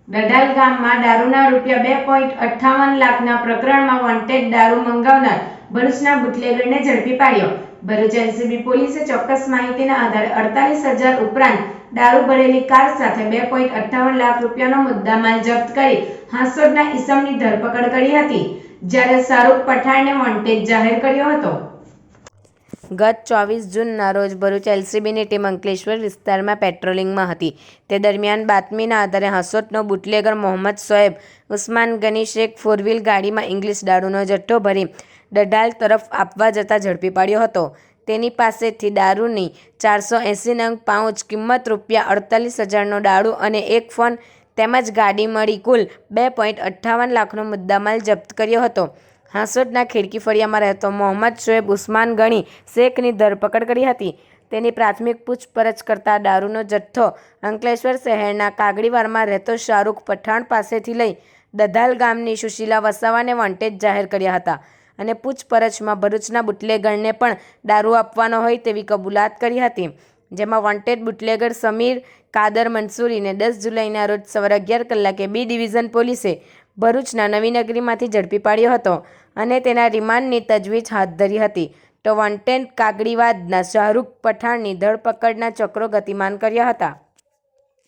દડાલ ગામમાં દારૂના ₹2.58 લાખના પ્રકરણમાં વોન્ટેડ દારૂ મંગાવનાર ભરૂચના બુટલેગરને ઝડપી પાડ્યો। ભરૂચ એલસીબી પોલીસે ચોક્કસ માહિતીના આધારે 48,000 ઉપરાંત દારૂ ભરેલી કાર સાથે ₹2.58 લાખનો મુદ્દામાલ જપ્ત કરી હાંસોડના ઈસમની ધરપકડ કરી હતી, જ્યારે શાહરૂખ પઠાણને વોન્ટેડ જાહેર કર્યો હતો। ગત 24 જૂનના રોજ ભરૂચ એલસીબીની ટીમ અંકલેશ્વર વિસ્તારમાં પેટ્રોલિંગમાં હતી। તે દરમિયાન બાતમીના આધારે હાંસોટનો બુટલેગર મોહમ્મદ શોએબ ઉસ્માન ગની શેખ ફોરવ્હીલ ગાડીમાં ઇંગ્લિશ દારૂનો જથ્થો ભરી દડાલ તરફ આપવા જતા ઝડપી પાડ્યો હતો। તેની પાસેથી દારૂની 480 નંગ પાઉચ કિંમત ₹48,000નો દારૂ અને એક ફોન તેમજ ગાડી મળી કુલ ₹2.58 લાખનો મુદ્દામાલ જપ્ત કર્યો હતો। હાંસોડના ખીડકી ફળિયામાં રહેતો મોહમ્મદ શોએબ ઉસ્માન ગણી શેખની ધરપકડ કરી હતી। તેની પ્રાથમિક પૂછપરછ કરતા દારૂનો જથ્થો અંકલેશ્વર શહેરના કાગડીવારમાં રહેતો શાહરૂખ પઠાણ પાસેથી લઈ દડાલ ગામની સુશીલા વસાવાને વોન્ટેડ જાહેર કર્યા હતા અને પૂછપરછમાં ભરૂચના બુટલેગરને પણ દારૂ આપવાનો હોય તેવી કબૂલાત કરી હતી, જેમાં વોન્ટેડ બુટલેગર સમીર કાદર મંસૂરીને 10 જુલાઈના રોજ સવારે 11 કલાકે બી ડિવિઝન પોલીસે ભરૂચના નવીનગરીમાંથી ઝડપી પાડ્યો હતો અને તેના રિમાન્ડની તજવીજ હાથ ધરી હતી, તો વોન્ટેડ કાગડીવાદના શાહરૂખ પઠાણની ધરપકડના ચક્રો ગતિમાન કર્યા હતા।